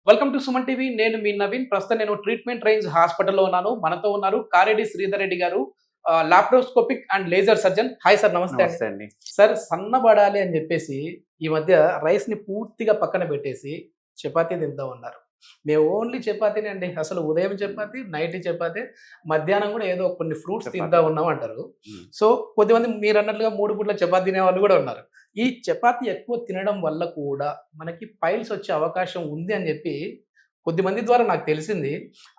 Welcome to Suman TV. నేను మీ నవీన్. ప్రస్తుతం నేను ట్రీట్మెంట్ రేంజ్ హాస్పిటల్లో ఉన్నాను. మనతో ఉన్నారు కారెడ్డి శ్రీధర్ రెడ్డి గారు, laparoscopic and laser surgeon. Hi sir, నమస్తే అండి. నమస్తే అండి. సార్, సన్నబడాలి అని చెప్పేసి ఈ మధ్య రైస్‌ని పూర్తిగా పక్కన పెట్టేసి చపాతీ తింటా ఉన్నారు. మేము ఓన్లీ చపాతీనే అండి. అసలు ఉదయం చపాతీ, నైట్ చపాతీ, మధ్యాహ్నం కూడా ఏదో కొన్ని ఫ్రూట్స్ చపాతీ. తింటా ఉన్నాం అంటారు. హ్మ్. సో కొద్దిమంది మీరన్నట్లుగా 3 పూట్ల చపాతీ తినేవాళ్ళు కూడా ఉన్నారు. ఈ చపాతీ ఎక్కువ తినడం వల్ల కూడా మనకి పైల్స్ వచ్చే అవకాశం ఉంది అని చెప్పి కొద్దిమంది ద్వారా నాకు తెలిసింది.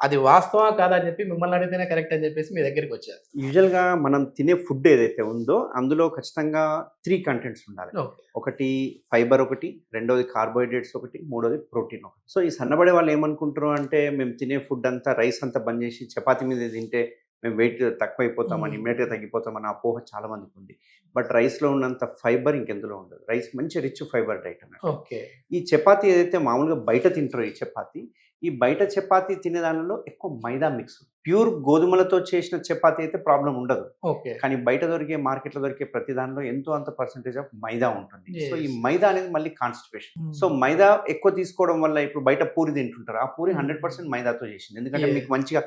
అది వాస్తవమా కాదా అని చెప్పి మిమ్మల్ని అడిగితేనే కరెక్ట్ అని చెప్పేసి మీ దగ్గరికొచ్చా. యూజువల్‌గా మనం తినే ఫుడ్ ఏదైతే ఉందో అందులో ఖచ్చితంగా 3 కంటెంట్స్ ఉండాలి. ఓకే. ఒకటి ఫైబర్ ఒకటి, రెండోది కార్బోహైడ్రేట్స్ ఒకటి, మూడోది ప్రోటీన్ ఒకటి. సో ఈ సన్నబడే వాళ్ళు ఏమనుకుంటారు అంటే మేము తినే ఫుడ్ అంతా రైస్ అంతా బంద్ చేసి చపాతీ మీద తింటే మేము వెయిట్ తక్కువైపోతామని, ఇమ్మీడియట్‌గా తగ్గిపోతామని అపోహ చాలా మందికి ఉంది. బట్ రైస్‌లో ఉన్నంత ఫైబర్ ఇంకెందులో ఉండదు. రైస్ మంచి రిచ్ ఫైబర్ డైట్ అన్నట్టు. ఓకే. ఈ చపాతీ ఏదైతే మామూలుగా బయట తింటారో ఈ చపాతీ, ఈ బయట చపాతీ తినే దానిలో ఎక్కువ మైదా మిక్స్. ప్యూర్ గోధుమలతో చేసిన చపాతీ అయితే ప్రాబ్లమ్ ఉండదు. ఓకే. కానీ బయట దొరికే మార్కెట్‌లో దొరికే ప్రతి దానిలో ఎంతో అంత పర్సెంటేజ్ ఆఫ్ మైదా ఉంటుంది. Yes. సో ఈ మైదా అనేది మళ్ళీ కాన్‌స్టిపేషన్. సో మైదా ఎక్కువ తీసుకోవడం వల్ల ఇప్పుడు బయట పూరి తింటుంటారు. ఆ పూరి 100% మైదాతో చేసింది. ఎందుకంటే Yes. మీకు మంచిగా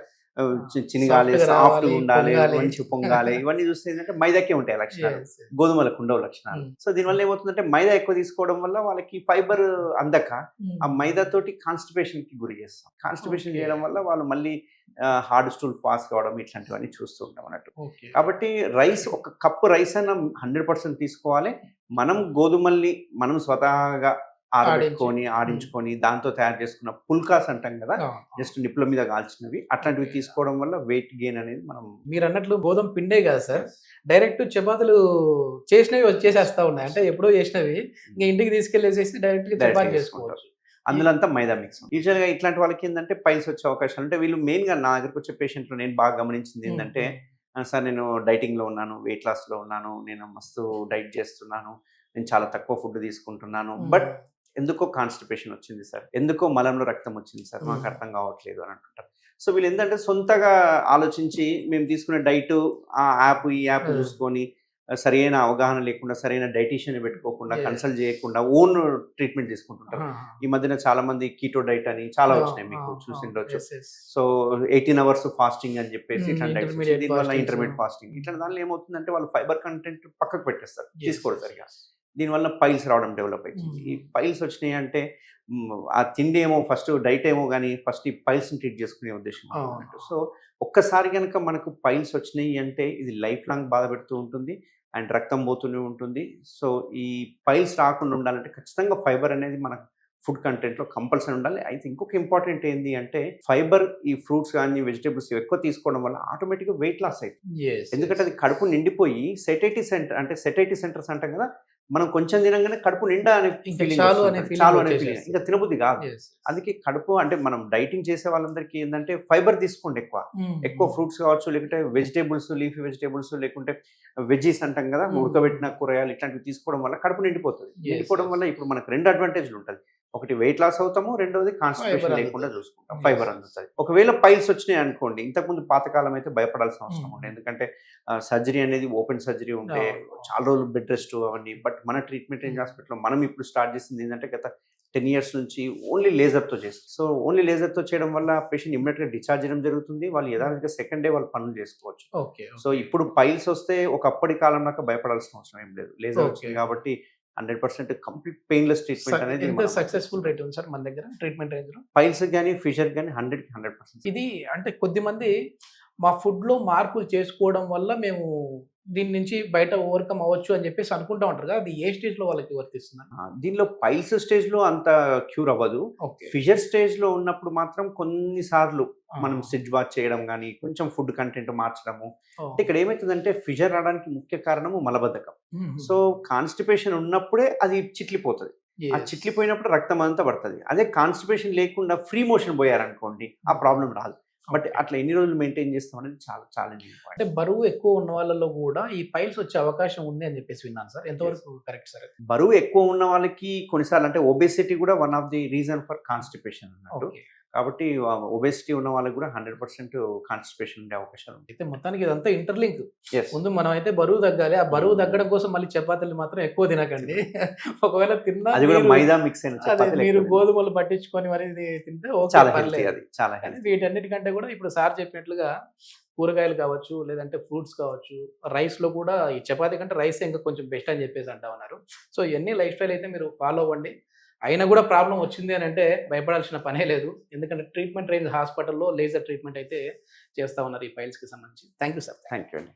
చినగాలి, Soft గా సాఫ్ట్‌గా రావాలి, ఉండాలి, పొంగాలి. మంచిగా పొంగాలి. ఇవన్నీ చూస్తే ఏంటంటే మైదాకే ఉంటాయి లక్షణాలు. Yes. గోధుమలకు ఉండవు లక్షణాలు. Mm. సో దీనివల్ల ఏమవుతుందంటే మైదా ఎక్కువ తీసుకోవడం వల్ల వాళ్ళకి ఫైబర్ అందక ఆ మైదాతోటి కాన్‌స్టిపేషన్‌కి గురి చేస్తాం. Constipation Okay. చేయడం వల్ల వాళ్ళు మళ్ళీ హార్డ్ స్టూల్ పాస్ కావడం ఇట్లాంటివన్నీ చూస్తూ ఉంటాం అన్నట్టు. ఓకే. కాబట్టి రైస్ ఒక కప్పు రైస్ అన్న 100% తీసుకోవాలి. మనం గోధుమల్ని మనం స్వతహాగా ఆరబెట్టుకొని, ఆడించుకొని దాంతో తయారు చేసుకున్న పుల్కాస్ అంటాం కదా, జస్ట్ నిప్పుల మీద కాల్చినవి అట్లాంటివి Okay. తీసుకోవడం వల్ల వెయిట్ గెయిన్ అనేది మనం మీరన్నట్లు గోధుమ పిండే కదా సార్, డైరెక్ట్ చపాతీలు చేసినవి వచ్చేసేస్తా ఉన్నాయి. అంటే ఎప్పుడో చేసినవి ఇంకా ఇంటికి తీసుకెళ్ళేసేసి డైరెక్ట్‌గా Direct చపాతీ చేసుకుంటాం. చేసుకోవచ్చు. అందులో అంతా మైదా మిక్స్. యూజువల్‌గా ఇట్లాంటి వాళ్ళకి ఏంటంటే పైల్స్ వచ్చే అవకాశాలు అంటే వీళ్ళు మెయిన్‌గా నా దగ్గరకు వచ్చే పేషెంట్‌లో నేను బాగా గమనించింది ఏంటంటే, సార్ నేను డైటింగ్‌లో ఉన్నాను, వెయిట్ లాస్‌లో ఉన్నాను, నేను మస్తు డైట్ చేస్తున్నాను, నేను చాలా తక్కువ ఫుడ్ తీసుకుంటున్నాను. బట్ ఎందుకో కాన్‌స్టిపేషన్ వచ్చింది సార్, ఎందుకో మలంలో రక్తం వచ్చింది సార్, మాకు అర్థం కావట్లేదు అని అంటుంటారు. సో వీళ్ళు ఏంటంటే సొంతగా ఆలోచించి మేము తీసుకునే డైట్ ఆ యాప్ ఈ యాప్ చూసుకొని సరైన అవగాహన లేకుండా, సరైన డైటీషియన్ పెట్టుకోకుండా, Yes. కన్సల్ట్ చేయకుండా ఓన్ ట్రీట్మెంట్ తీసుకుంటుంటారు. ఈ మధ్యన చాలా మంది కీటో డైట్ అని చాలా వచ్చినాయి, మీకు చూసిండొచ్చు. సో 18 అవర్స్ ఫాస్టింగ్ అని చెప్పేసి ఇట్లా డైట్స్ Intermediate దీనివల్ల fasting. ఇంటర్మీడియట్ ఫాస్టింగ్ ఇట్లా దానిలో ఏమవుతుందంటే వాళ్ళు ఫైబర్ కంటెంట్ పక్కకు పెట్టేస్తారు, Yes. తీసుకోరు సరిగా. దీనివల్ల పైల్స్ రావడం డెవలప్ అవుతుంది. ఈ పైల్స్ వచ్చినాయి అంటే ఆ తిండి ఏమో ఫస్ట్ డైట్ ఏమో కానీ ఫస్ట్ ఈ పైల్స్ని ట్రీట్ చేసుకునే ఉద్దేశం అన్నట్టు. సో ఒక్కసారి కనుక మనకు పైల్స్ వచ్చినాయి అంటే ఇది లైఫ్ లాంగ్ బాధ పెడుతూ ఉంటుంది అండ్ రక్తం పోతూనే ఉంటుంది. సో ఈ పైల్స్ రాకుండా ఉండాలంటే ఖచ్చితంగా ఫైబర్ అనేది మన ఫుడ్ కంటెంట్లో కంపల్సరీ ఉండాలి. అయితే ఇంకొక ఇంపార్టెంట్ ఏంటి అంటే ఫైబర్ ఈ ఫ్రూట్స్ కానీ వెజిటేబుల్స్ ఎక్కువ తీసుకోవడం వల్ల ఆటోమేటిక్గా వెయిట్ లాస్ అవుతుంది. ఎందుకంటే అది కడుపు నిండిపోయి సెటైటీ సెంటర్ అంటే సెటైటీ సెంటర్స్ అంటాం కదా, మనం కొంచెం తినగానే కడుపు నిండా అనే ఫీలింగ్, చాలు అనే ఫీలింగ్, ఇంకా తినబుద్ధి కాదు. అందుకే కడుపు అంటే మనం డైటింగ్ చేసే వాళ్ళందరికీ ఏంటంటే ఫైబర్ తీసుకోండి, ఎక్కువ ఫ్రూట్స్ కావచ్చు, లేకుంటే వెజిటేబుల్స్, లీఫీ వెజిటేబుల్స్, లేకుంటే వెజ్జీస్ అంటాం కదా, ఉడకబెట్టిన కూరగాయలు ఇట్లాంటివి తీసుకోవడం వల్ల కడుపు నిండిపోతుంది. నిండిపోవడం వల్ల ఇప్పుడు మనకు 2 అడ్వాంటేజ్లు ఉంటుంది. ఒకటి వెయిట్ లాస్ అవుతాము, రెండోది కాన్స్టిపేషన్ లేకుండా చూసుకుంటాం, ఫైబర్ అందుతుంది. ఒకవేళ పైల్స్ వచ్చినాయి అనుకోండి, ఇంతకుముందు పాతకాలం అయితే భయపడాల్సిన అవసరం ఉండే, ఎందుకంటే సర్జరీ అనేది ఓపెన్ సర్జరీ ఉంటే చాలా రోజులు బెడ్ రెస్ట్ అవన్నీ. బట్ మన ట్రీట్మెంట్ రేంజ్ హాస్పిటల్లో మనం ఇప్పుడు స్టార్ట్ చేసింది ఏంటంటే గత 10 years నుంచి ఓన్లీ లేజర్తో చేస్తుంది. సో ఓన్లీ లేజర్తో చేయడం వల్ల పేషెంట్ ఇమ్మీడియట్గా డిశ్చార్జ్ చేయడం జరుగుతుంది. వాళ్ళు యథావిధిగా సెకండ్ డే వాళ్ళు పనులు చేసుకోవచ్చు. సో ఇప్పుడు పైల్స్ వస్తే ఒకప్పటి కాలం దాకా భయపడాల్సిన అవసరం ఏం లేదు. లేజర్ వచ్చింది కాబట్టి 100% కంప్లీట్ పెయిన్లెస్ ట్రీట్మెంట్ అనేది ఎంత సక్సెస్ఫుల్ రేట్ ఉంది సార్ మన దగ్గర ట్రీట్మెంట్ రేంజ్ లో? పైల్స్ కానీ ఫిషర్ కానీ 100%. ఇది అంటే కొద్దిమంది మా ఫుడ్ లో మార్పులు చేసుకోవడం వల్ల మేము దీని నుంచి బయట ఓవర్కమ్ అవ్వచ్చు అని చెప్పేసి అనుకుంటా ఉంటారు కదా, అది ఏ స్టేజ్ లో వాళ్ళకి వర్తిస్తుంది? దీనిలో పైల్స్ స్టేజ్ లో అంత క్యూర్ అవ్వదు. ఫిషర్ స్టేజ్ లో ఉన్నప్పుడు మాత్రం కొన్నిసార్లు మనం స్టిచ్ బాత్ చేయడం కానీ, కొంచెం ఫుడ్ కంటెంట్ మార్చడము. అంటే ఇక్కడ ఏమవుతుందంటే ఫిషర్ రావడానికి ముఖ్య కారణము మలబద్ధకం. సో కాన్స్టిపేషన్ ఉన్నప్పుడే అది చిట్లిపోతుంది. ఆ చిట్లిపోయినప్పుడు రక్తం అంతా పడుతుంది. అదే కాన్స్టిపేషన్ లేకుండా ఫ్రీ మోషన్ పోయారనుకోండి ఆ ప్రాబ్లం రాదు. బట్ అట్లా ఎన్ని రోజులు మెయింటైన్ చేస్తాం అనేది చాలా ఛాలెంజింగ్ పాయింట్. అంటే బరువు ఎక్కువ ఉన్న వాళ్ళలో కూడా ఈ పైల్స్ వచ్చే అవకాశం ఉంది అని చెప్పేసి విన్నాను సార్, ఎంతవరకు కరెక్ట్ సార్? బరువు ఎక్కువ ఉన్న వాళ్ళకి కొన్నిసార్లు అంటే ఒబేసిటీ కూడా one of the reason for constipation అన్నట్టు. కాబట్టి ఒబేసిటీ ఉన్న వాళ్ళకి కూడా 100% కాన్స్టిపేషన్ ఉండే అవకాశాలు ఉంటాయి. అయితే మొత్తానికి ఇదంతా ఇంటర్లింక్. Yes. ముందు మనం అయితే బరువు తగ్గాలి. ఆ బరువు తగ్గడం కోసం మళ్ళీ చపాతీలు మాత్రం ఎక్కువ తినకండి. ఒకవేళ తిన్నా అది కూడా మీరు మైదా మిక్స్ అయిన అదే చపాతీలు మీరు ఎక్కువ గోధుమలు పట్టించుకొని మరి ఇది తింటే ఓకే చాలా హెల్తీ, పర్లేదు. అది చాలా కానీ హెల్తీ. వీటన్నిటికంటే కూడా ఇప్పుడు సార్ చెప్పినట్లుగా కూరగాయలు కావచ్చు, లేదంటే ఫ్రూట్స్ కావచ్చు, రైస్‌లో కూడా ఈ చపాతీ కంటే రైసే ఇంకా కొంచెం బెస్ట్ అని చెప్పేసి అంటా ఉన్నారు. సో ఇయన్నీ లైఫ్ స్టైల్ అయితే మీరు ఫాలో అవ్వండి. అయినా కూడా ప్రాబ్లమ్ వచ్చింది అని అంటే భయపడాల్సిన పనే లేదు. ఎందుకంటే ట్రీట్మెంట్ రేంజ్ హాస్పిటల్‌లో లేజర్ ట్రీట్మెంట్ అయితే చేస్తా ఉన్నారు ఈ పైల్స్‌కి సంబంధించి. Thank you sir. Thank you అండి.